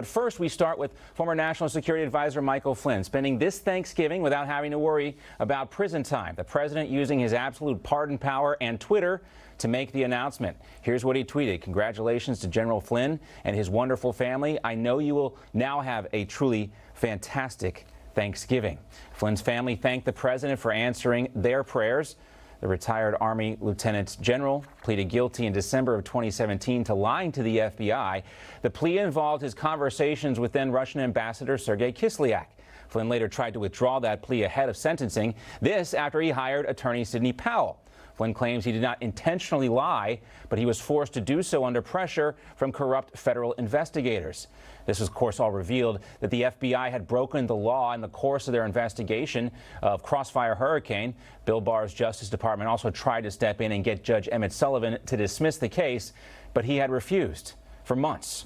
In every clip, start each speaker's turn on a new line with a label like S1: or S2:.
S1: But first, we start with former National Security Advisor Michael Flynn spending this Thanksgiving without having to worry about prison time. The president using his absolute pardon power and Twitter to make the announcement. Here's what he tweeted. Congratulations to General Flynn and his wonderful family. I know you will now have a truly fantastic Thanksgiving. Flynn's family thanked the president for answering their prayers. The retired Army Lieutenant General pleaded guilty in December of 2017 to lying to the FBI. The plea involved his conversations with then Russian Ambassador Sergei Kislyak. Flynn later tried to withdraw that plea ahead of sentencing, this after he hired attorney Sidney Powell. Flynn claims he did not intentionally lie, but he was forced to do so under pressure from corrupt federal investigators. This was, of course, all revealed that the FBI had broken the law in the course of their investigation of Crossfire Hurricane. Bill Barr's Justice Department also tried to step in and get Judge Emmett Sullivan to dismiss the case, but he had refused for months.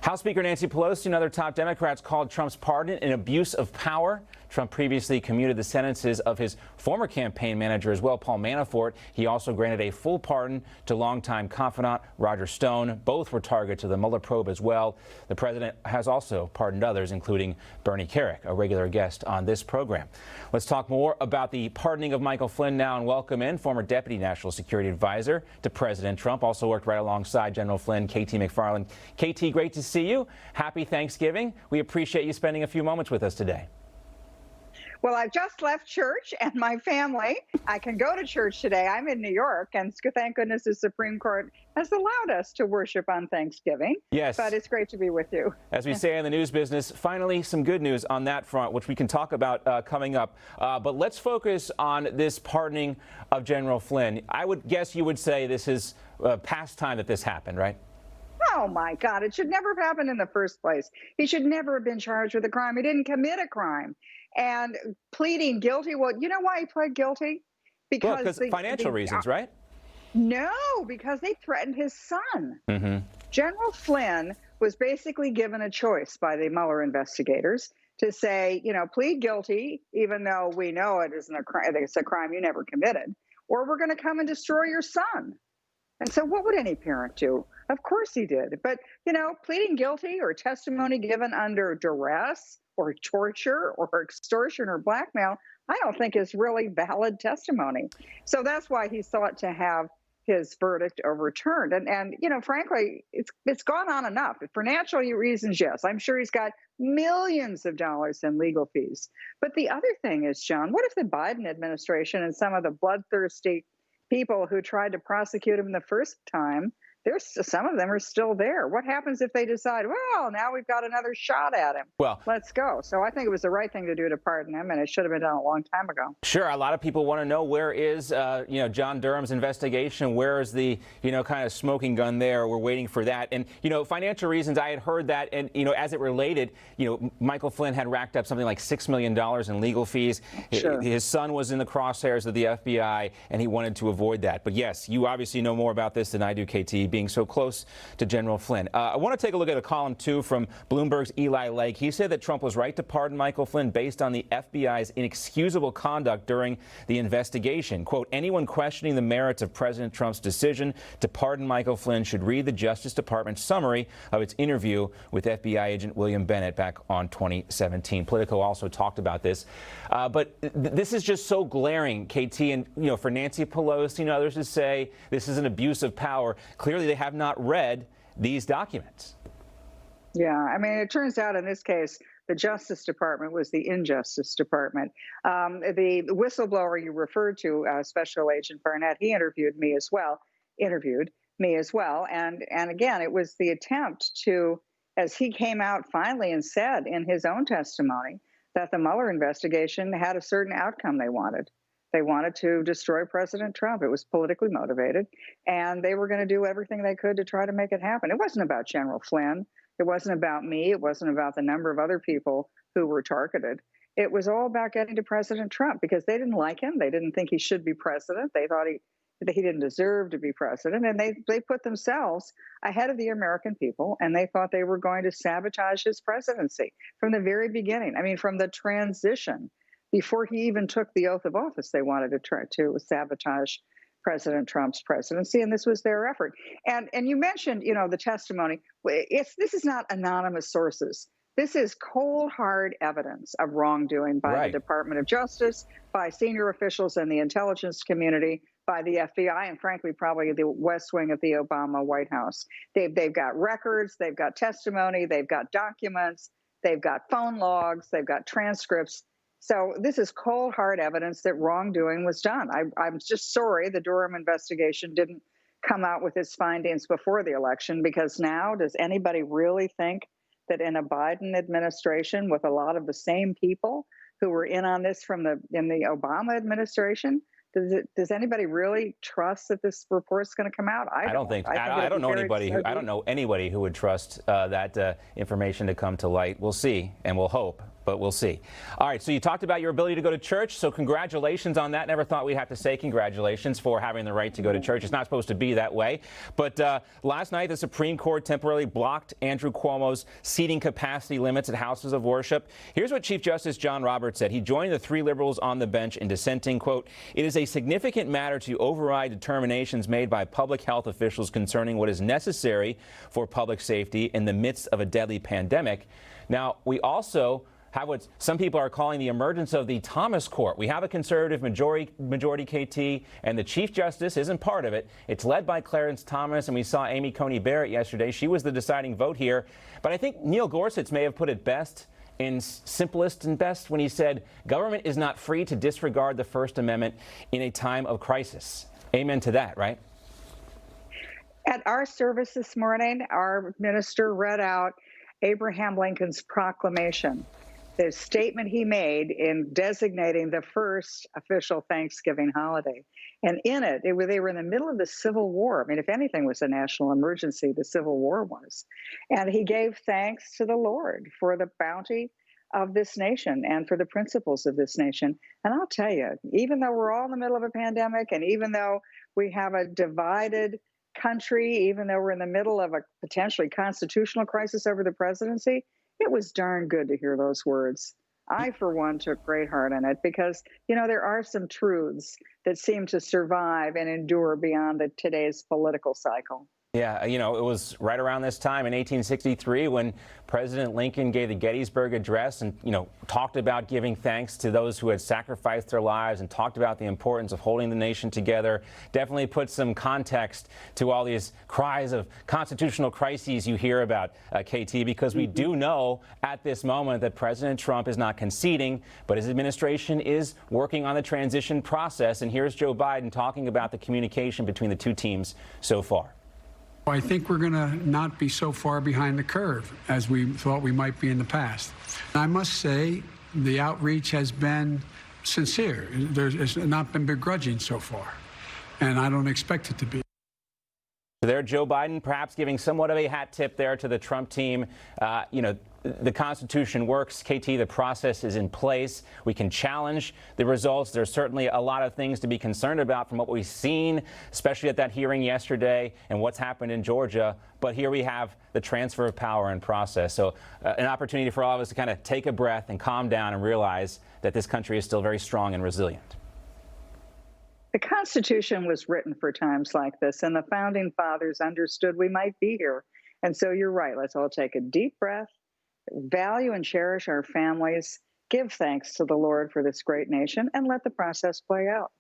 S1: House Speaker Nancy Pelosi and other top Democrats called Trump's pardon an abuse of power. Trump previously commuted the sentences of his former campaign manager as well, Paul Manafort. He also granted a full pardon to longtime confidant Roger Stone. Both were targets of the Mueller probe as well. The president has also pardoned others, including Bernie Kerik, a regular guest on this program. Let's talk more about the pardoning of Michael Flynn now and welcome in former Deputy National Security Advisor to President Trump. Also worked right alongside General Flynn, KT McFarland. KT, great to see you. Happy Thanksgiving. We appreciate you spending a few moments with us today.
S2: Well, I just left church and my family. I can go to church today. I'm in New York, and thank goodness the Supreme Court has allowed us to worship on Thanksgiving.
S1: Yes.
S2: But it's great to be with you.
S1: As we say in the news business, finally some good news on that front, which we can talk about coming up. But let's focus on this pardoning of General Flynn. I would guess you would say this is past time that this happened, right?
S2: Oh, my God. It should never have happened in the first place. He should never have been charged with a crime. He didn't commit a crime. And pleading guilty, well, you know why he pled guilty?
S1: Because financial reasons, right?
S2: No, because they threatened his son.
S1: Mm-hmm.
S2: General Flynn was basically given a choice by the Mueller investigators to say, you know, plead guilty, even though we know it isn't a crime, it's a crime you never committed, or we're going to come and destroy your son. And so what would any parent do? Of course he did. But, you know, pleading guilty or testimony given under duress or torture or extortion or blackmail, I don't think is really valid testimony. So that's why he sought to have his verdict overturned. And you know, frankly, it's gone on enough. For financial reasons, yes. I'm sure he's got millions of dollars in legal fees. But the other thing is, John, what if the Biden administration and some of the bloodthirsty people who tried to prosecute him the first time, some of them are still there. What happens if they decide, well, now we've got another shot at him?
S1: Well,
S2: let's go. So I think it was the right thing to do to pardon him, and it should have been done a long time ago.
S1: Sure. A lot of people want to know, where is, John Durham's investigation? Where is the, kind of smoking gun there? We're waiting for that. And, financial reasons, I had heard that. And, as it related, Michael Flynn had racked up something like $6 million in legal fees.
S2: Sure.
S1: His son was in the crosshairs of the FBI, and he wanted to avoid that. But yes, you obviously know more about this than I do, KT, being so close to General Flynn. I want to take a look at a column, too, from Bloomberg's Eli Lake. He said that Trump was right to pardon Michael Flynn based on the FBI's inexcusable conduct during the investigation. Quote, anyone questioning the merits of President Trump's decision to pardon Michael Flynn should read the Justice Department's summary of its interview with FBI agent William Bennett back on 2017. Politico also talked about this. But this is just so glaring, KT, and, for Nancy Pelosi and others to say this is an abuse of power. Clearly, they have not read these documents.
S2: Yeah, I mean, it turns out in this case, the Justice Department was the Injustice Department. The whistleblower you referred to, Special Agent Barnett, he interviewed me as well. And again, it was the attempt to, as he came out finally and said in his own testimony, that the Mueller investigation had a certain outcome they wanted. They wanted to destroy President Trump. It was politically motivated, and they were going to do everything they could to try to make it happen. It wasn't about General Flynn. It wasn't about me. It wasn't about the number of other people who were targeted. It was all about getting to President Trump because they didn't like him. They didn't think he should be president. They thought he didn't deserve to be president, and they put themselves ahead of the American people, and they thought they were going to sabotage his presidency from the very beginning. I mean, from the transition. Before he even took the oath of office, they wanted to try to sabotage President Trump's presidency, and this was their effort. And you mentioned, the testimony. This is not anonymous sources. This is cold, hard evidence of wrongdoing by the Department of Justice, by senior officials in the intelligence community, by the FBI, and frankly, probably the West Wing of the Obama White House. They've got records, they've got testimony, they've got documents, they've got phone logs, they've got transcripts. So this is cold, hard evidence that wrongdoing was done. I'm just sorry the Durham investigation didn't come out with its findings before the election, because now does anybody really think that in a Biden administration with a lot of the same people who were in on this in the Obama administration, does anybody really trust that this report's going to come out? I don't think.
S1: I don't know anybody who. I don't know anybody who would trust that information to come to light. We'll see, and we'll hope, but we'll see. All right. So you talked about your ability to go to church. So congratulations on that. Never thought we'd have to say congratulations for having the right to go to church. It's not supposed to be that way. But last night, the Supreme Court temporarily blocked Andrew Cuomo's seating capacity limits at houses of worship. Here's what Chief Justice John Roberts said. He joined the three liberals on the bench in dissenting. Quote, "It is a significant matter to override determinations made by public health officials concerning what is necessary for public safety in the midst of a deadly pandemic." Now, we also have what some people are calling the emergence of the Thomas Court. We have a conservative majority KT, and the Chief Justice isn't part of it. It's led by Clarence Thomas, and we saw Amy Coney Barrett yesterday. She was the deciding vote here. But I think Neil Gorsuch may have put it best, in simplest and best, when he said, government is not free to disregard the First Amendment in a time of crisis. Amen to that, right?
S2: At our service this morning, our minister read out Abraham Lincoln's proclamation, the statement he made in designating the first official Thanksgiving holiday. And in it, they were in the middle of the Civil War. I mean, if anything was a national emergency, the Civil War was. And he gave thanks to the Lord for the bounty of this nation and for the principles of this nation. And I'll tell you, even though we're all in the middle of a pandemic, and even though we have a divided country, even though we're in the middle of a potentially constitutional crisis over the presidency, it was darn good to hear those words. I, for one, took great heart in it because, there are some truths that seem to survive and endure beyond today's political cycle.
S1: Yeah, it was right around this time in 1863 when President Lincoln gave the Gettysburg Address and, talked about giving thanks to those who had sacrificed their lives and talked about the importance of holding the nation together. Definitely put some context to all these cries of constitutional crises you hear about, KT, because we do know at this moment that President Trump is not conceding, but his administration is working on the transition process. And here's Joe Biden talking about the communication between the two teams so far.
S3: I think we're going to not be so far behind the curve as we thought we might be in the past. I must say the outreach has been sincere. It's not been begrudging so far, and I don't expect it to be.
S1: There, Joe Biden perhaps giving somewhat of a hat tip there to the Trump team. The Constitution works, KT, the process is in place. We can challenge the results. There's certainly a lot of things to be concerned about from what we've seen, especially at that hearing yesterday and what's happened in Georgia. But here we have the transfer of power and process. So an opportunity for all of us to kind of take a breath and calm down and realize that this country is still very strong and resilient.
S2: The Constitution was written for times like this, and the Founding Fathers understood we might be here. And so you're right. Let's all take a deep breath, value and cherish our families, give thanks to the Lord for this great nation, and let the process play out.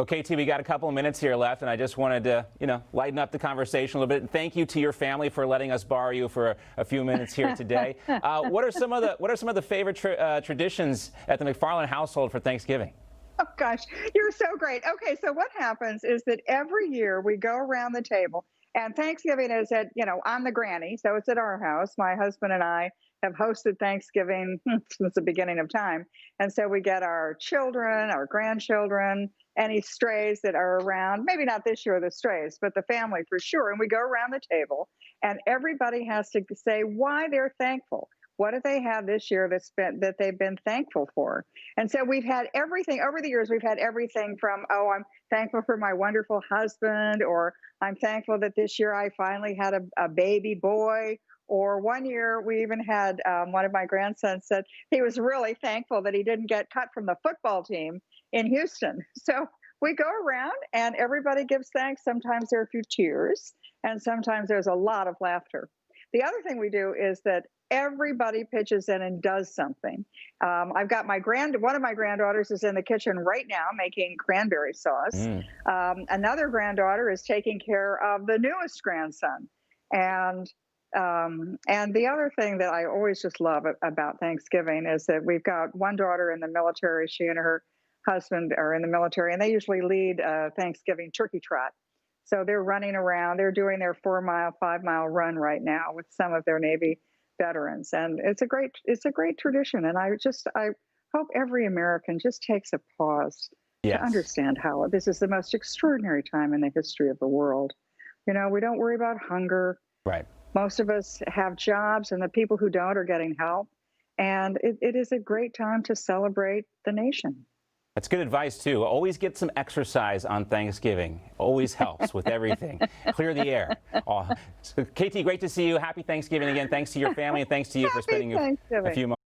S1: Okay, KT, we got a couple of minutes here left, and I just wanted to, lighten up the conversation a little bit. And thank you to your family for letting us borrow you for a few minutes here today. What are some of the favorite traditions at the McFarland household for Thanksgiving?
S2: Oh, gosh, you're so great. Okay, so what happens is that every year we go around the table, and Thanksgiving is at, I'm the granny, so it's at our house. My husband and I have hosted Thanksgiving since the beginning of time. And so we get our children, our grandchildren, any strays that are around, maybe not this year, the strays, but the family for sure. And we go around the table, and everybody has to say why they're thankful. What do they have this year that they've been thankful for? And so we've had everything over the years. We've had everything from, I'm thankful for my wonderful husband, or I'm thankful that this year I finally had a baby boy. Or one year we even had one of my grandsons said he was really thankful that he didn't get cut from the football team in Houston. So we go around and everybody gives thanks. Sometimes there are a few tears, and sometimes there's a lot of laughter. The other thing we do is that everybody pitches in and does something. I've got one of my granddaughters is in the kitchen right now making cranberry sauce. Another granddaughter is taking care of the newest grandson. And the other thing that I always just love about Thanksgiving is that we've got one daughter in the military. She and her husband are in the military, and they usually lead a Thanksgiving turkey trot. So they're running around. They're doing their 4-mile, 5-mile run right now with some of their Navy veterans, and it's a great tradition. And I hope every American just takes a pause to understand how this is the most extraordinary time in the history of the world. You know, we don't worry about hunger.
S1: Right.
S2: Most of us have jobs, and the people who don't are getting help. And it is a great time to celebrate the nation.
S1: That's good advice, too. Always get some exercise on Thanksgiving. Always helps with everything. Clear the air. So, KT, great to see you. Happy Thanksgiving again. Thanks to your family, and thanks to you for spending a few moments.